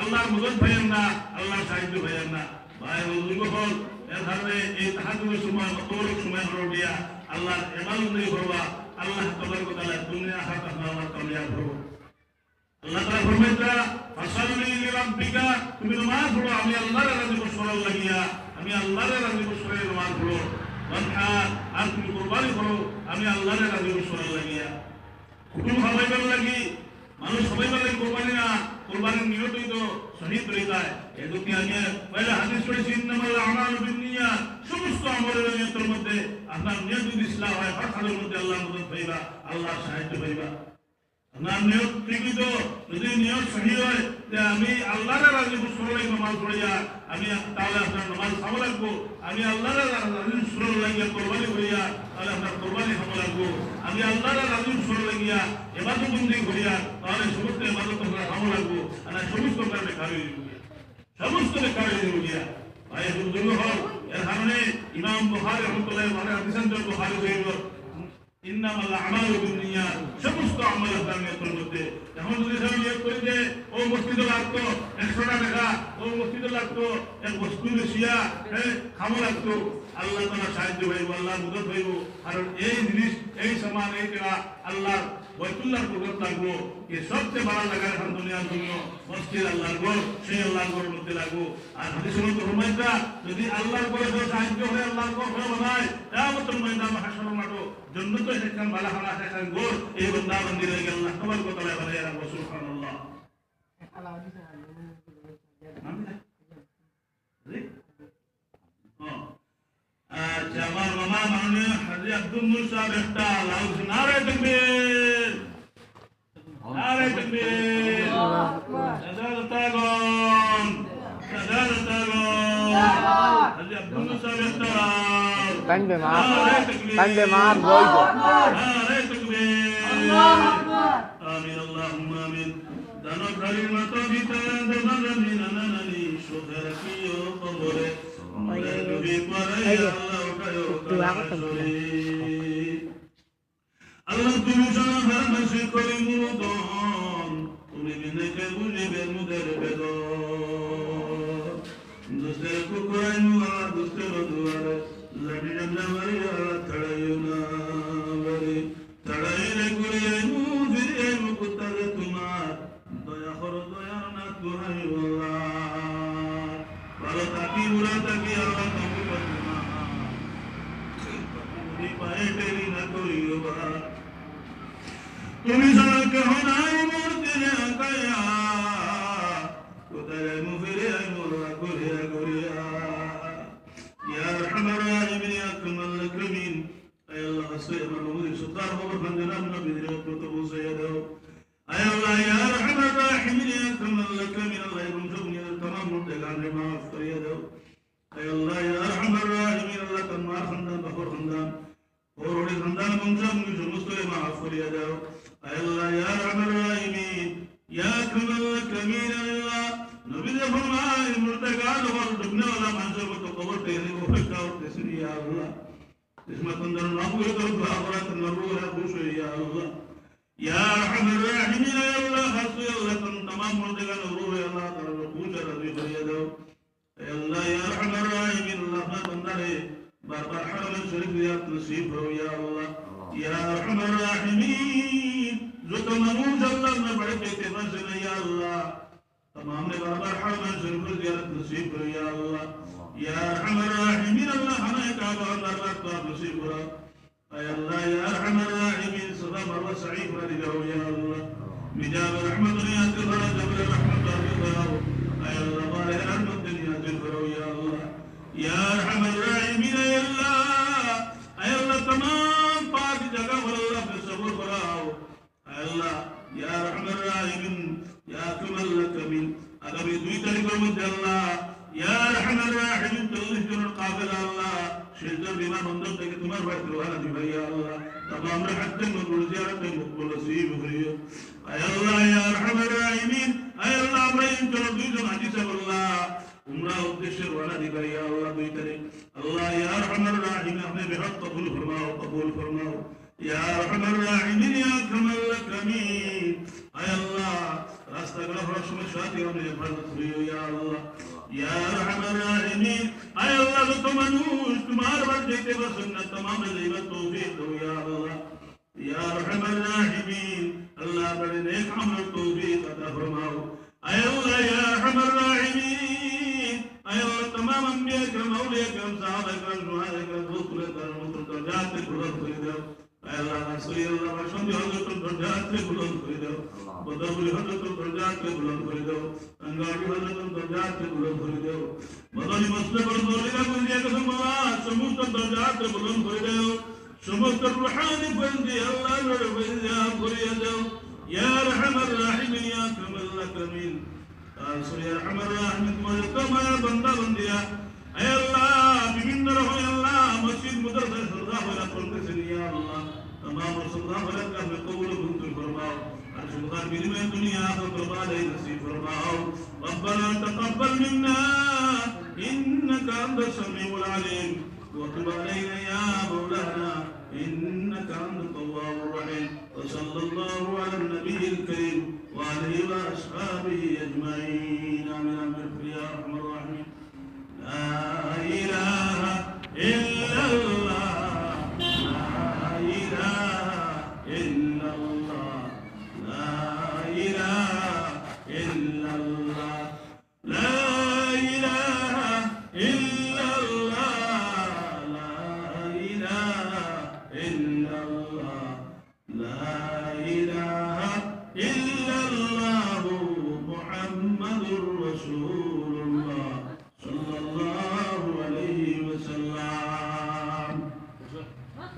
আল্লাহর মদত ভাইয়েন না, আল্লাহর সাহায্য ভাইয়েন না। ভাই বুজুর্গ হল এর কারণে এই তাহাজ্জুদের সময় মতলব সময় হলো দিয়া আল্লাহর ইবাদত করবা। আল্লাহ তাবারক ওয়া তাআলা দুনিয়া আখিরাত আপনার কামিয়াব হবে। আল্লাহ তাআলা ফরমাইতা ফাসাল্লি লিরাব্বিকা, তুমি নামাজ পড়ো আমি আল্লাহর রাজি করার লাগিয়া, আমি আল্লাহর রাজি করার নামাজ পড়ো। ওয়ানহার, আর তুমি কুরবানি করো আমি আল্লাহর রাজি করার লাগিয়া। হুকুম হবাইবার লাগি মানুষ সবাই বলে কোরবানি না, কোরবানির নিয়তই তো শহীদ তরিকায়। এই দুটি আমি পয়লা হাদিস পড়েছি ইন্নামাল আমালু বিন্নিয়াত, সমস্ত আমলের নিয়তের মধ্যে আপনার নিয়ত যদি ইসলাম হয় ফারহাদের মধ্যে আল্লাহর মদত পাইবা, আল্লাহর সাহায্য পাইবা। আপনার নিয়ত ঠিকই তো, যদি নিয়ত সহি হয় যে আমি আল্লাহর রাজি খুশি লাগি নামাজ পড়িয়া আমি, তাহলে আপনার নামাজ খাওয়া লাগবো। আমি আল্লাহর রাজি খুশি লাগিয়া কোরবানি করিয়া তাহলে আপনার কোরবানি খাওয়া লাগবো। আমি আল্লাহর রাজি খুশি লাগিয়া ইবাদত বন্দি করিয়া তাহলে সমস্ত ইবাদত আমরা খাওয়া লাগবো। আর সমস্ত কারণে বেকার হয়ে যাবো, সমস্ত বেকার হয়ে যাবো গিয়া। ভাই বুজুর্গ হল এর কারণে ইমাম বুখারী রাহমাতুল্লাহি আলাইহি হাদিসের বুখারী হইল ইন্নামাল আমালু বিন্নিয়াত, সমস্ত আমল আপনার নিয়তের মধ্যে। এখন যদি সব নিয়ত করি যে ও মসজিদে লাগতো 100 টাকা, ও মসজিদে লাগতো এক বস্তু বেশিয়া খামো লাগতো, আল্লাহ তাআলা সাহায্য হইব, আল্লাহ মদত হইব। কারণ এই জিনিস এই সমান এই টাকা আল্লাহর বাইতুল্লাহর কুদরত লাগবো। এই সবচেয়ে বড় জায়গা এখন দুনিয়ার জন্য মসজিদ আল্লাহর ঘর, সেই আল্লাহর ঘরের মধ্যে লাগবো। আর হাদিসের মধ্যে ফরমাইতা যদি আল্লাহর ঘরে সাহায্য হয় আল্লাহর ঘর বানায় কিয়ামতের ময়দানে হাসরের মাঠে জন্নত সেখান বালাখানা সেখান গোর এই বান্দা বান্দি রয়ে গেল না তোমার কথা বানায় রাখবো। সুবহানাল্লাহ। আচ্ছা, আমার মামা মাননীয় হাজী আব্দুল নূর সাহেব একটা লাউড নারে তাকবীর, নারে তাকবীর, সাদাতাগন, সাদাতাগন। হাজী আব্দুল নূর সাহেব একটা কান্দে মার বই দো নারে তাকবীর, আল্লাহু আকবার। আমিন আল্লাহুম্মা আমিন। দানো কালিমাত বিতান দানানি নানানি সুখরাকিও কবরে আল্লাহ তুমি সারা নসিব করি মুরদন, তুমি বিনকে বুঝিবে মুদের বেদন। দুসরে কুকুরাই নুয়া দুসরে দুয়ারে লাডি জন্না মারিয়া থড়াইও না বলি থড়াই রে কুরিয়াই মু জিরিয়াই মু কুতারে তোমার দয়া করো দয়া না তুহাই আল্লাহ। ভালো থাকি বুড়া থাকি আল্লাহ তুমি করুণা তুমি পায়ে টেরি না করিও বা, তুমি ছাড়া কেহ নাই মোর দিনে কায়া কোথায় মুফিরে মোরা করিয়া করিয়া। ইয়া আরহামার রাহিমিন ইয়া আকরামাল আকরামিন। আয় আল্লাহ আসে আমার নবীর সুতার খবর খানজানাম নবীর কত বসাইয়া দাও। আয় আল্লাহ ইয়া আরহামার রাহিমিন ইয়া আকরামাল আকরামিন। আল্লাহ এবং দুনিয়ার तमाम মুর্দেগানকে maaf করিয়া দাও। আয় আল্লাহ ইয়া আরহামার রাহিমিন। আল্লাহ তোমার খানদান বখর খানদান ওরে খানদান বংশম সমস্তকে maaf করিয়া দাও। আয় আল্লাহ ইয়া আরহামার রাহিমিন ইয়া আকরামাল আকরামিন। আল্লাহ নবী যে ফরমায় মুর্দেগান ওর ডুবনে वाला মানুষের মতো কবর থেকে ওফেকা উঠতেছে ইয়া আল্লাহ। इसमें तंदर नाबूद तो दुआ करा तंदर रूह खुश हो या अल्लाह या अरहमर राहिमीन। या अल्लाह हस्बी अल्लाह तमाम मुर्देगान रूह या अल्लाह ताला खुश रजी करिया दो। या अल्लाह या अरहमर राहिमीन। अल्लाह अपना बंदा है बार-बार हरम शरीफ जियारत नसीब हो या अल्लाह या अरहमर राहिमीन। जो तमाम अल्लाह ने बड़े एतबार से या अल्लाह तमाम ने बार-बार हरम शरीफ जियारत नसीब हो या अल्लाह या अरहमर राहिमीन। अल्लाह हमें काबा बार-बार तो नसीब हो अय अल्लाह या अरहमर राहिमीन। सदा मरवा सईद वाली जाओ या अल्लाह मिजाब रहमत दुनिया के बड़ा जबल रहमत वाली जाओ। अय अल्लाह बारे रहमत दुनिया के करो या अल्लाह या अरहमर राहिमीन। अय अल्लाह तमाम पाक जगह पर अल्लाह पे सब्र कराओ। अय अल्लाह या अरहमर राहिमीन या अकमल लकमीन। अगर ये दुई तरीकों में अल्लाह या अरहमर राहिमीन 40 জন কাফের আল্লাহ শেষের বিমান বন্দর থেকে তোমার বাড়িতে রওনা দিবে ইয়া আল্লাহ। तमाम रहते मकबूल जियारत मकबूल नसीब करियो। আয় আল্লাহ ইয়া আরহামার রাহিমিন। আয় আল্লাহ আমরা এই চলো দুইজন হাজী সাহেব আল্লাহ উমরা উদ্দেশ্যে রওনা দিবে ইয়া আল্লাহ 2 তারিখ। আল্লাহ ইয়া আরহামার রাহিমিন আপনি বেহদ কবুল ফরমাও ইয়া আরহামার রাহিমিন ইয়া আকরামাল আকরামিন। আয় আল্লাহ রাস্তাগুলো غفر شمشات يوم يفرد يا الله يا أرحم الراحمين أي الله تمنوش تمہار بردتے بسنة تمام زيبت توفيق يا الله يا أرحم الراحمين الله بردنك عمل التوفيق تفرماو أي الله يا أرحم الراحمين أي الله تمام أنبياء كرم أولياء كرم صحابة كرم شهداء كرم رسول كرم مترجات كرم خير أي الله نصري الله رحمة حضرت الدرجات بلند خير بدر حضرت الدرجات بلند خير أنغاري حضرت الدرجات بلند خير مدني مسلم رسول الله كل يوم الله سموت الدرجات بلند خير سموت الروحاني بندي الله نرفع خير يا أرحم الراحمين يا أكرم الأكرمين يا أرحم الراحمين كما يا بندا بنديا أي الله بمن رحم الله مسجد مدرسة الله ولا قلت يا الله تمام رسول الله ولا كفر قول كنت فرماو عرش الله بلم الدنيا فقرب عليه نسيب فرماو ربنا تقبل منا إنك أنت السميع العليم وتب علينا يا مولانا إنك أنت التواب الرحيم وصلى الله على النبي الكريم